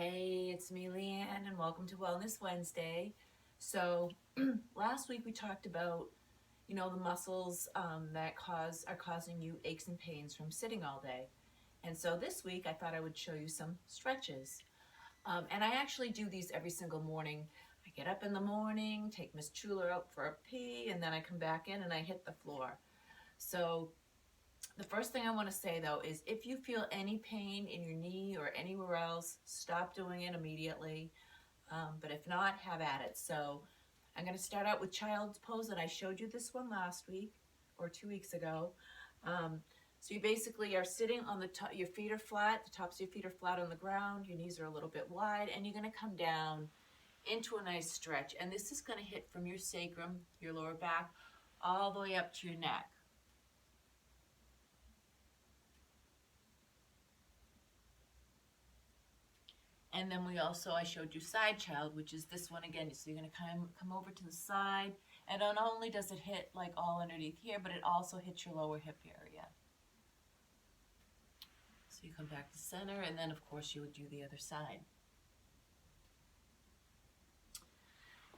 Hey, it's me, Leanne, and welcome to Wellness Wednesday. So, last week we talked about, the muscles that are causing you aches and pains from sitting all day. And so this week I thought I would show you some stretches. And I actually do these every single morning. I get up in the morning, take Miss Chuler out for a pee, and then I come back in and I hit the floor. So the first thing I want to say though is if you feel any pain in your knee or anywhere else, stop doing it immediately. But if not, have at it. So I'm going to start out with child's pose, and I showed you this one last week or 2 weeks ago. So you basically are sitting on the top, your feet are flat, the tops of your feet are flat on the ground, your knees are a little bit wide, and you're going to come down into a nice stretch. And this is going to hit from your sacrum, your lower back, all the way up to your neck. And then I showed you side child, which is this one again. So you're going to come over to the side, and not only does it hit like all underneath here, but it also hits your lower hip area. So you come back to center, and then of course you would do the other side.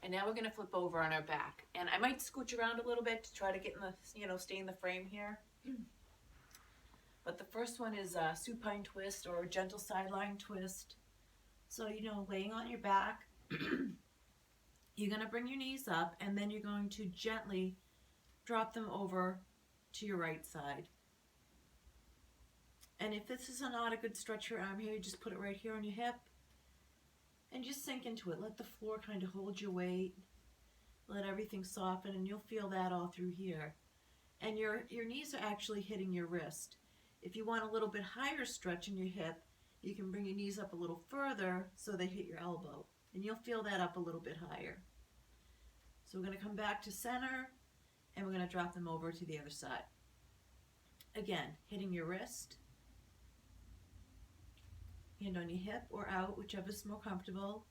And now we're going to flip over on our back. And I might scooch around a little bit to try to get in the, stay in the frame here. But the first one is a supine twist or a gentle sideline twist. So, laying on your back, you're going to bring your knees up, and then you're going to gently drop them over to your right side. And if this is not a good stretch your arm here, you just put it right here on your hip and just sink into it. Let the floor kind of hold your weight. Let everything soften, and you'll feel that all through here. And your knees are actually hitting your wrist. If you want a little bit higher stretch in your hip, you can bring your knees up a little further so they hit your elbow, and you'll feel that up a little bit higher. So we're going to come back to center, and we're going to drop them over to the other side. Again, hitting your wrist, hand on your hip or out, whichever's more comfortable.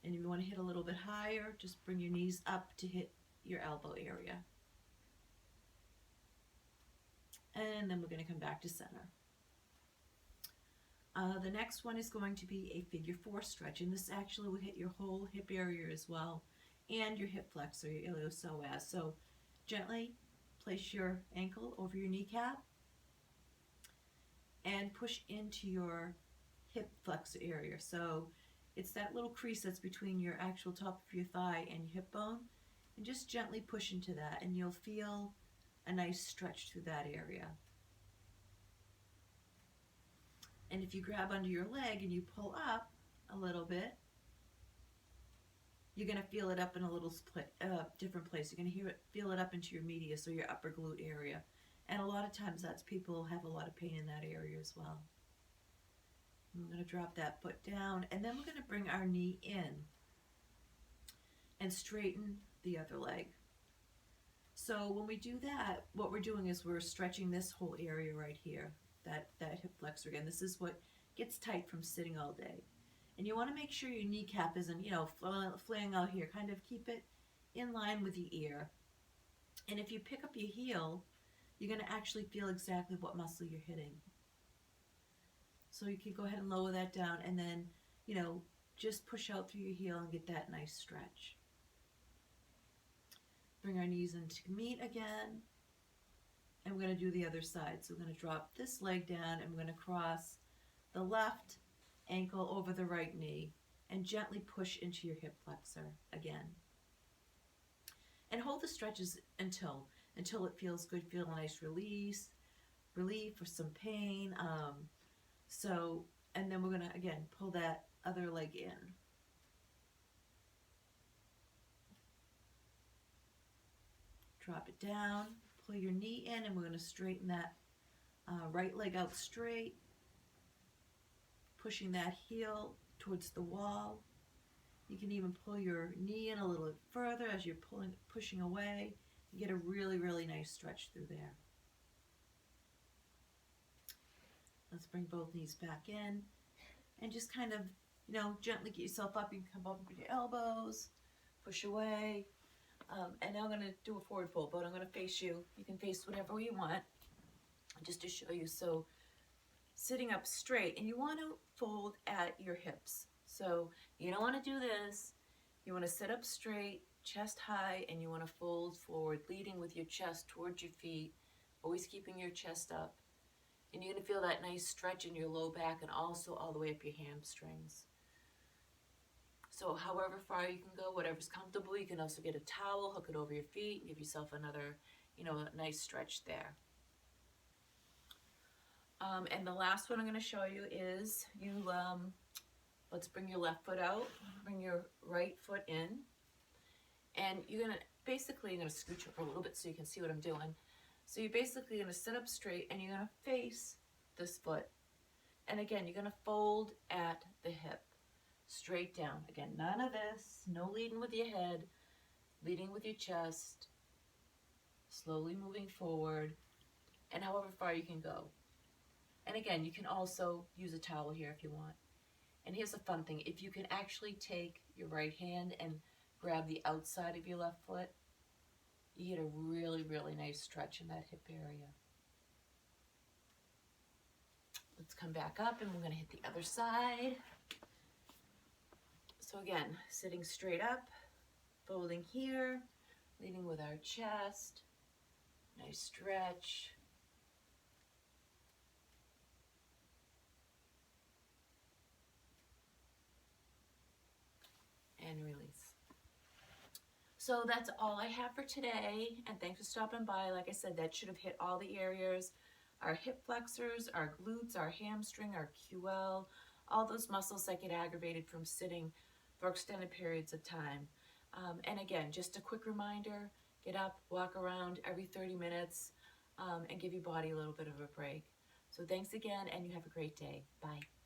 And if you want to hit a little bit higher, just bring your knees up to hit your elbow area. And then we're going to come back to center. The next one is going to be a figure 4 stretch, and this actually will hit your whole hip area as well, and your hip flexor, your iliopsoas. So gently place your ankle over your kneecap and push into your hip flexor area. So it's that little crease that's between your actual top of your thigh and your hip bone, and just gently push into that, and you'll feel a nice stretch through that area. And if you grab under your leg and you pull up a little bit, you're going to feel it up in a little different place. You're going to feel it up into your medius or your upper glute area. And a lot of times people have a lot of pain in that area as well. And we're going to drop that foot down, and then we're going to bring our knee in and straighten the other leg. So when we do that, what we're doing is we're stretching this whole area right here. That hip flexor again. This is what gets tight from sitting all day. And you want to make sure your kneecap isn't, flaying out here. Kind of keep it in line with your ear. And if you pick up your heel, you're going to actually feel exactly what muscle you're hitting. So you can go ahead and lower that down, and then, just push out through your heel and get that nice stretch. Bring our knees into meet again. And we're going to do the other side. So we're going to drop this leg down, and we're going to cross the left ankle over the right knee and gently push into your hip flexor again. And hold the stretches until it feels good. Feel a nice relief or some pain. And then we're going to, again, pull that other leg in. Drop it down. Pull your knee in, and we're going to straighten that right leg out straight, pushing that heel towards the wall. You can even pull your knee in a little bit further as you're pushing away. You get a really, really nice stretch through there. Let's bring both knees back in, and just kind of, gently get yourself up. You can come up with your elbows, push away. And now I'm going to do a forward fold, but I'm going to face you. You can face whatever you want, just to show you. So sitting up straight, and you want to fold at your hips. So you don't want to do this. You want to sit up straight, chest high, and you want to fold forward, leading with your chest towards your feet, always keeping your chest up. And you're going to feel that nice stretch in your low back and also all the way up your hamstrings. So however far you can go, whatever's comfortable. You can also get a towel, hook it over your feet, and give yourself another, a nice stretch there. And the last one I'm going to show you is let's bring your left foot out, bring your right foot in, and you're going to scooch over a little bit so you can see what I'm doing. So you're basically going to sit up straight and you're going to face this foot. And again, you're going to fold at the hip, straight down. Again, none of this, no leading with your head, leading with your chest, slowly moving forward, and however far you can go. And again, you can also use a towel here if you want. And here's a fun thing. If you can actually take your right hand and grab the outside of your left foot, you get a really, really nice stretch in that hip area. Let's come back up and we're going to hit the other side. So again, sitting straight up, folding here, leading with our chest, nice stretch. And release. So that's all I have for today, and thanks for stopping by. Like I said, that should have hit all the areas, our hip flexors, our glutes, our hamstring, our QL, all those muscles that get aggravated from sitting for extended periods of time. And again, just a quick reminder, get up, walk around every 30 minutes, and give your body a little bit of a break. So thanks again, and you have a great day. Bye.